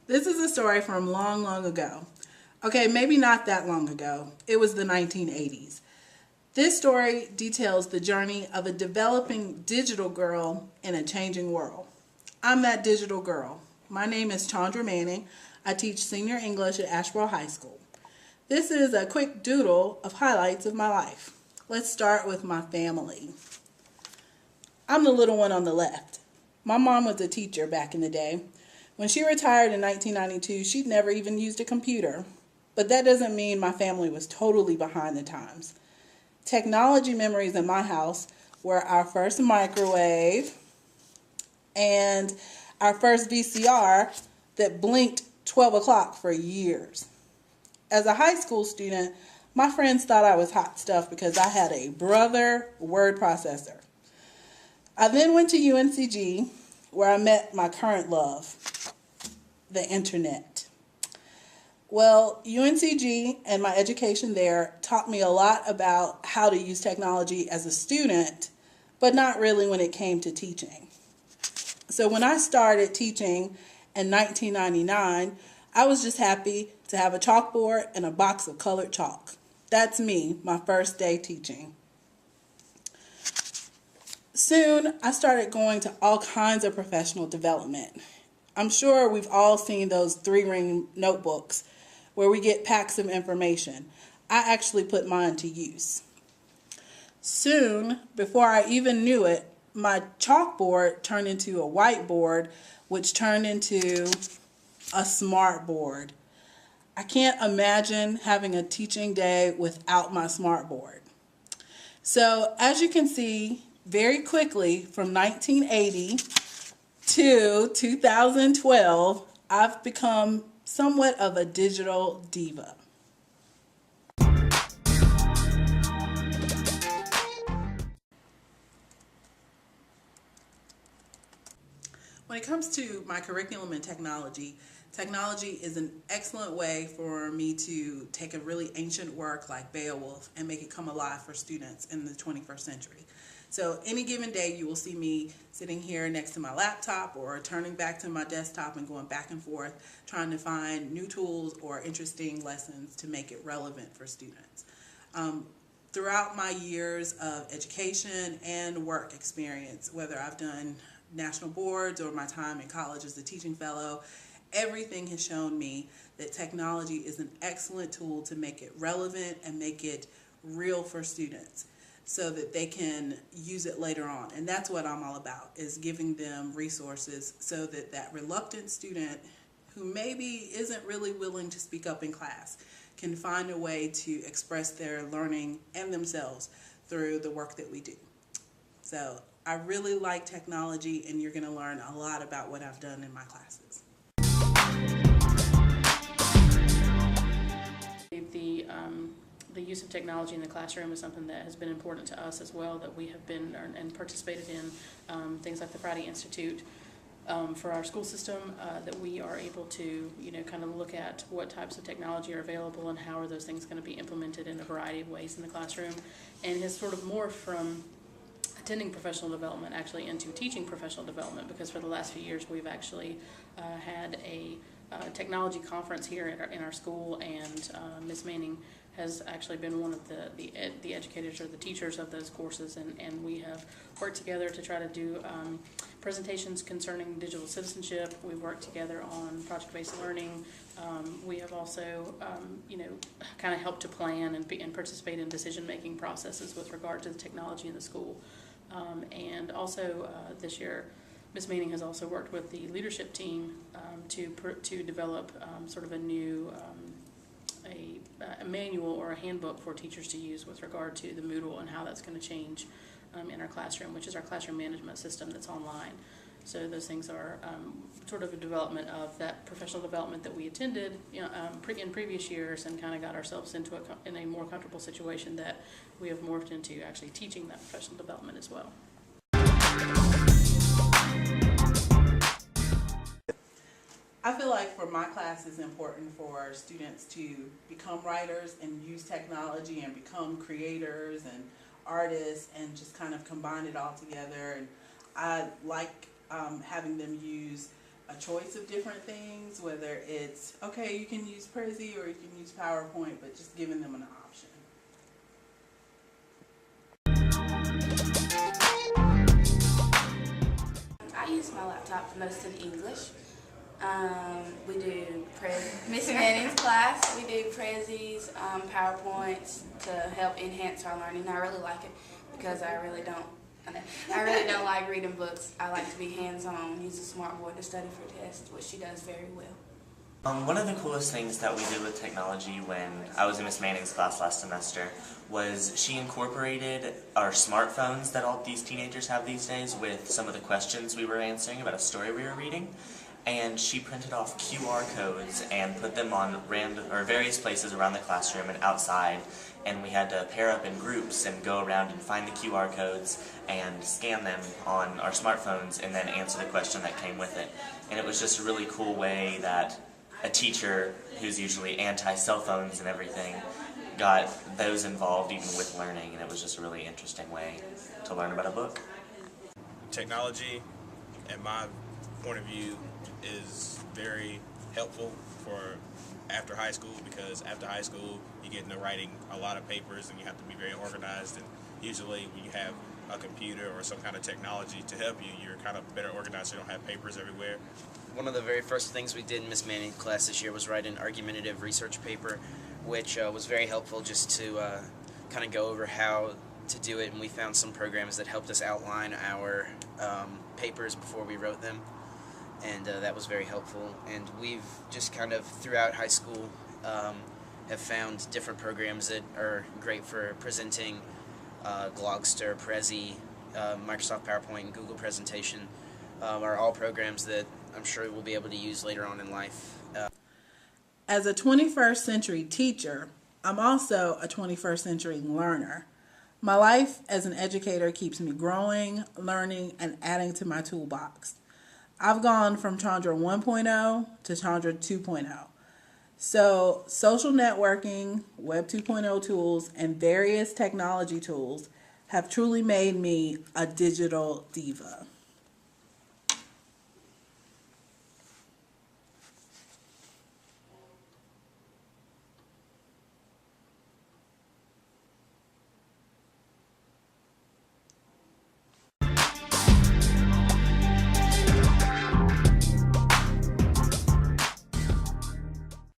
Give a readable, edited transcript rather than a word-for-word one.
This is a story from long, long ago. Okay, maybe not that long ago. It was the 1980s. This story details the journey of a developing digital girl in a changing world. I'm that digital girl. My name is Chandra Manning. I teach senior English at Asheboro High School. This is a quick doodle of highlights of my life. Let's start with my family. I'm the little one on the left. My mom was a teacher back in the day. When she retired in 1992, she'd never even used a computer. But that doesn't mean my family was totally behind the times. Technology memories in my house were our first microwave and our first VCR that blinked 12 o'clock for years. As a high school student, my friends thought I was hot stuff because I had a brother word processor. I then went to UNCG, where I met my current love, the internet. Well, UNCG and my education there taught me a lot about how to use technology as a student, but not really when it came to teaching. So when I started teaching in 1999, I was just happy to have a chalkboard and a box of colored chalk. That's me, my first day teaching. Soon, I started going to all kinds of professional development. I'm sure we've all seen those 3-ring notebooks where we get packs of information. I actually put mine to use. Soon, before I even knew it, my chalkboard turned into a whiteboard, which turned into a smart board. I can't imagine having a teaching day without my smart board. So, as you can see, very quickly, from 1980 to 2012, I've become somewhat of a digital diva. When it comes to my curriculum and technology, technology is an excellent way for me to take a really ancient work like Beowulf and make it come alive for students in the 21st century. So any given day you will see me sitting here next to my laptop or turning back to my desktop and going back and forth trying to find new tools or interesting lessons to make it relevant for students. Throughout my years of education and work experience, whether I've done national boards or my time in college as a teaching fellow, everything has shown me that technology is an excellent tool to make it relevant and make it real for students, so that they can use it later on. And that's what I'm all about, is giving them resources so that that reluctant student who maybe isn't really willing to speak up in class can find a way to express their learning and themselves through the work that we do. So I really like technology, and you're going to learn a lot about what I've done in my classes. The use of technology in the classroom is something that has been important to us as well, that we have been and participated in things like the Friday Institute for our school system, that we are able to, kind of look at what types of technology are available and how are those things going to be implemented in a variety of ways in the classroom, and has sort of morphed from attending professional development actually into teaching professional development, because for the last few years we've actually had a technology conference here in our school, and Ms. Manning has actually been one of the educators or the teachers of those courses, and we have worked together to try to do presentations concerning digital citizenship. We've worked together on project-based learning. We have also, kind of helped to plan and participate in decision-making processes with regard to the technology in the school. And also this year, Ms. Manning has also worked with the leadership team to develop sort of a new a manual or a handbook for teachers to use with regard to the Moodle and how that's going to change in our classroom, which is our classroom management system that's online. So those things are sort of a development of that professional development that we attended in previous years, and kind of got ourselves into in a more comfortable situation that we have morphed into actually teaching that professional development as well. I feel like for my class it's important for students to become writers and use technology and become creators and artists and just kind of combine it all together. And I like having them use a choice of different things, whether it's, okay, you can use Prezi or you can use PowerPoint, but just giving them an option. I use my laptop for most of the English. We do Miss Manning's class. We do Prezi's, PowerPoints to help enhance our learning. I really like it because I really don't like reading books. I like to be hands-on, use a smartboard to study for tests, which she does very well. One of the coolest things that we did with technology when I was in Miss Manning's class last semester was she incorporated our smartphones that all these teenagers have these days with some of the questions we were answering about a story we were reading. And she printed off QR codes and put them on various places around the classroom and outside, and we had to pair up in groups and go around and find the QR codes and scan them on our smartphones and then answer the question that came with it. And it was just a really cool way that a teacher who's usually anti-cell phones and everything got those involved even with learning, and it was just a really interesting way to learn about a book. Technology, in my point of view, is very helpful for after high school, because after high school you get into writing a lot of papers and you have to be very organized, and usually when you have a computer or some kind of technology to help you, you're kind of better organized so you don't have papers everywhere. One of the very first things we did in Miss Manning's class this year was write an argumentative research paper, which was very helpful just to kind of go over how to do it, and we found some programs that helped us outline our papers before we wrote them, and that was very helpful. And we've just kind of throughout high school have found different programs that are great for presenting. Glogster, Prezi, Microsoft PowerPoint, and Google Presentation are all programs that I'm sure we'll be able to use later on in life. As a 21st century teacher, I'm also a 21st century learner. My life as an educator keeps me growing, learning, and adding to my toolbox. I've gone from Chandra 1.0 to Chandra 2.0. So social networking, Web 2.0 tools, and various technology tools have truly made me a digital diva.